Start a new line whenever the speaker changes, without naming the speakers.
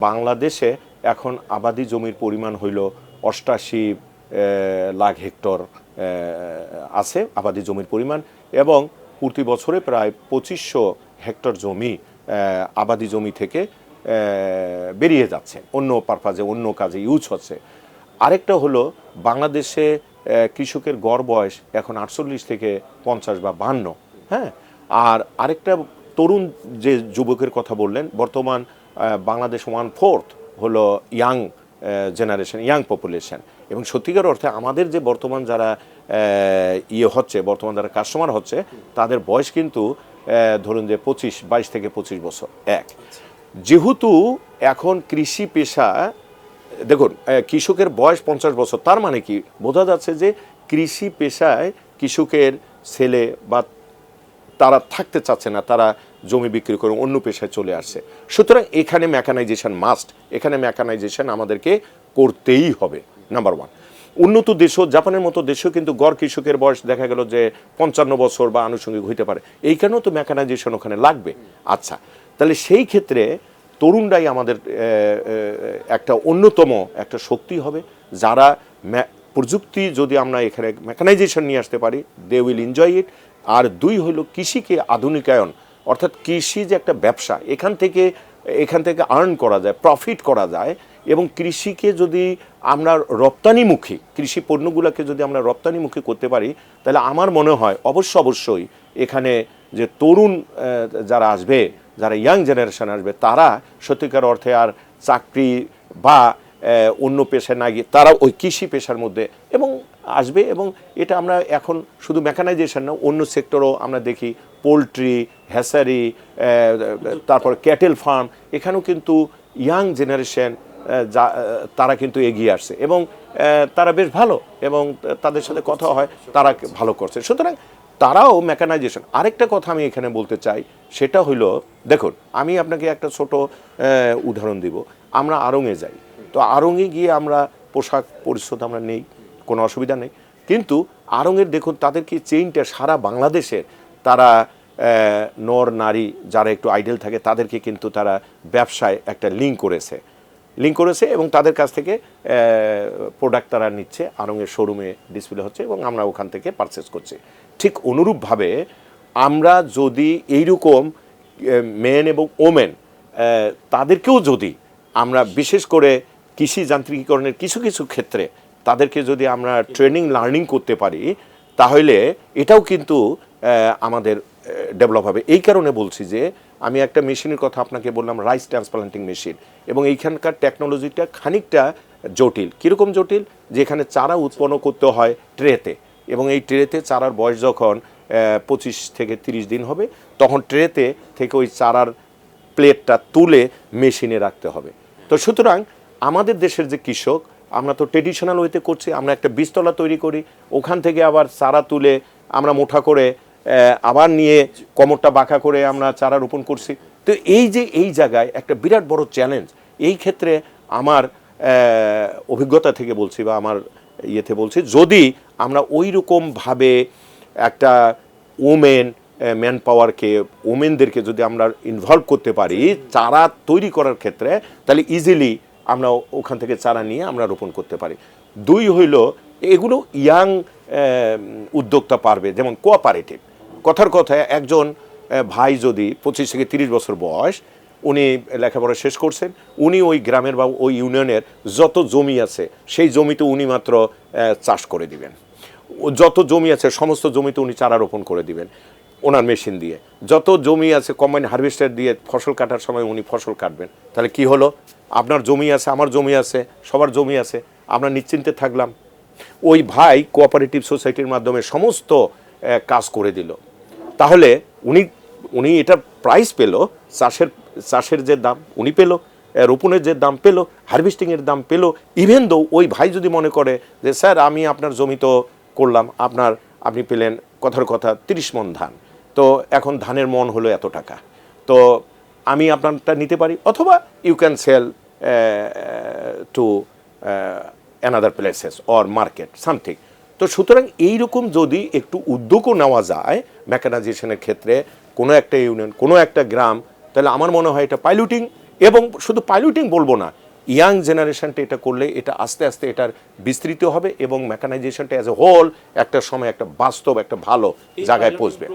বাংলাদেশে এখন আবাদি জমির পরিমাণ হইল ৮৮ লাখ হেক্টর আছে আবাদি জমির পরিমাণ, এবং প্রতি বছরে প্রায় ২৫০০ হেক্টর জমি আবাদি জমি থেকে বেরিয়ে যাচ্ছে, অন্য পারপাজে অন্য কাজে ইউজ হচ্ছে। আরেকটা হলো বাংলাদেশে কৃষকের গড় বয়স এখন ৪৮ থেকে ৫০ বা ৫২। হ্যাঁ, আর আরেকটা তরুণ যে যুবকের কথা বললেন, বর্তমান বাংলাদেশ 1/4 হলো ইয়াং জেনারেশন, ইয়াং পপুলেশন। এবং সত্যিকার অর্থে আমাদের যে বর্তমান যারা বর্তমান যারা কাস্টমার হচ্ছে, তাদের বয়স কিন্তু ধরুন যে ২২ থেকে ২৫ বছর। যেহেতু এখন কৃষি পেশা, দেখুন কৃষকের বয়স ৫০ বছর, তার মানে কি বোঝা যাচ্ছে যে কৃষি পেশায় কৃষকের ছেলে বা তারা থাকতে চাচ্ছে না, তারা জমি বিক্রি করে অন্য পেশায় চলে আসছে। সুতরাং এখানে মেকানাইজেশন মাস্ট, এখানে মেকানাইজেশন আমাদেরকে করতেই হবে, নাম্বার ওয়ান। উন্নত দেশও, জাপানের মতো দেশেও কিন্তু গড় কৃষকের বয়স দেখা গেল যে ৫৫ বছর বা আনুষঙ্গিক হইতে পারে, এই কারণেও তো মেকানাইজেশন ওখানে লাগবে। আচ্ছা, তাহলে সেই ক্ষেত্রে তরুণরাই আমাদের একটা অন্যতম একটা শক্তি হবে, যারা প্রযুক্তি যদি আমরা এখানে মেকানাইজেশন নিয়ে আসতে পারি, দে উইল এনজয় ইট। আর দুই হলো কৃষিকে আধুনিকায়ন, অর্থাৎ কৃষি যে একটা ব্যবসা, এখান থেকে আর্ন করা যায়, প্রফিট করা যায়। এবং কৃষিকে যদি আমরা রপ্তানিমুখী, কৃষি পণ্যগুলোকে যদি আমরা রপ্তানিমুখী করতে পারি, তাহলে আমার মনে হয় অবশ্যই এখানে যে তরুণ যারা আসবে, যারা ইয়াং জেনারেশন আসবে, তারা সত্যিকার অর্থে আর চাকরি বা অন্য পেশায় না গিয়ে তারা ওই কৃষি পেশার মধ্যে এবং আসবে। এবং এটা আমরা এখন শুধু মেকানাইজেশন না, অন্য সেক্টরও আমরা দেখি, পোলট্রি, হ্যাচারি, তারপর ক্যাটেল ফার্ম, এখানেও কিন্তু ইয়াং জেনারেশন তারা কিন্তু এগিয়ে আসছে এবং তারা বেশ ভালো, এবং তাদের সাথে কথা হয়, তারা ভালো করছে। সুতরাং তারাও মেকানাইজেশন। আরেকটা কথা আমি এখানে বলতে চাই, সেটা হইল, দেখুন আমি আপনাকে একটা ছোট উদাহরণ দিব। আমরা আড়ংয়ে যাই, তো আড়ংয়ে গিয়ে আমরা পোশাক পরিচ্ছদ আমরা নেই, কোনো অসুবিধা নেই, কিন্তু আড়ংয়ের দেখুন তাদের কি চেইনটা সারা বাংলাদেশের, তারা নর নারী যারা একটু আইডেল থাকে তাদেরকে কিন্তু তারা ব্যবসায় একটা লিঙ্ক করেছে এবং তাদের কাছ থেকে প্রোডাক্ট তারা নিচ্ছে, আড়ংয়ের শোরুমে ডিসপ্লে হচ্ছে এবং আমরা ওখান থেকে পারচেস করছি। ঠিক অনুরূপভাবে আমরা যদি এইরকম মেন এবং ওমেন তাদেরকেও যদি আমরা বিশেষ করে কৃষি যান্ত্রিকীকরণের কিছু ক্ষেত্রে তাদেরকে যদি আমরা ট্রেনিং লার্নিং করতে পারি, তাহলে এটাও কিন্তু আমাদের ডেভেলপ হবে। এই কারণে বলছি যে আমি একটা মেশিনের কথা আপনাকে বললাম, রাইস ট্রান্সপ্লান্টিং মেশিন, এবং এইখানকার টেকনোলজিটা খানিকটা জটিল। কীরকম জটিল? যেখানে চারা উৎপন্ন করতে হয় ট্রেতে, এবং এই ট্রেতে চারার বয়স যখন ২৫ থেকে ৩০ দিন হবে, তখন ট্রেতে থেকে ওই চারার প্লেটটা তুলে মেশিনে রাখতে হবে। তো সুতরাং আমাদের দেশের যে কৃষক, আমরা তো ট্রেডিশনাল ওয়েতে করছি, আমরা একটা বীজতলা তৈরি করি, ওখান থেকে আবার চারা তুলে আমরা মুঠা করে আবার নিয়ে কোমরটা বাঁকা করে আমরা চারা রোপণ করছি। তো এই জায়গায় একটা বিরাট বড় চ্যালেঞ্জ। এই ক্ষেত্রে আমার অভিজ্ঞতা থেকে বলছি বা আমার ইয়েতে বলছি, যদি আমরা ওই রকমভাবে একটা ম্যান পাওয়ারকে, ওমেনদেরকে যদি আমরা ইনভলভ করতে পারি চারা তৈরি করার ক্ষেত্রে, তাহলে ইজিলি আমরা ওখান থেকে চারা নিয়ে আমরা রোপণ করতে পারি। দুই হইল, এগুলো ইয়াং উদ্যোক্তা পারবে, যেমন কোঅপারেটিভ। কথার কথায় একজন ভাই যদি ২৫ থেকে ৩০ বছর বয়স, উনি লেখাপড়া শেষ করছেন, উনি ওই গ্রামের বা ওই ইউনিয়নের যত জমি আছে সেই জমিতে উনি মাত্র চাষ করে দিবেন, যত জমি আছে সমস্ত জমিতে উনি চারা রোপণ করে দিবেন ওনার মেশিন দিয়ে, যত জমি আছে কম্বাইন হারভেস্টার দিয়ে ফসল কাটার সময় উনি ফসল কাটবেন। তাহলে কি হলো? আপনার জমি আছে, আমার জমি আছে, সবার জমি আছে, আমরা নিশ্চিন্তে থাকলাম। ওই ভাই কোঅপারেটিভ সোসাইটির মাধ্যমে সমস্ত কাজ করে দিল। তাহলে উনি এটা প্রাইস পেল, চাষের যে দাম উনি পেল, রোপণের যে দাম পেল, হারভেস্টিংয়ের দাম পেল। ইভেন দো ওই ভাই যদি মনে করে যে স্যার আমি আপনার জমি তো করলাম, আপনি পেলেন কথার কথা ৩০ মণ ধান, তো এখন ধানের মণ হলো এত টাকা, তো আমি আপনারটা নিতে পারি, অথবা you can sell to another places or market something. তো সুতরাং এইরকম যদি একটু উদ্যোগও নেওয়া যায় মেকানাইজেশনের ক্ষেত্রে, কোনো একটা ইউনিয়ন, কোনো একটা গ্রাম, তাহলে আমার মনে হয় এটা পাইলটিং এবং শুধু পাইলটিং বলবো না, ইয়াং জেনারেশনটা এটা করলে এটা আস্তে আস্তে এটার বিস্তৃত হবে এবং মেকানাইজেশনটা অ্যাজ এ হোল একটা সময় একটা বাস্তব একটা ভালো জায়গায় পৌঁছবে।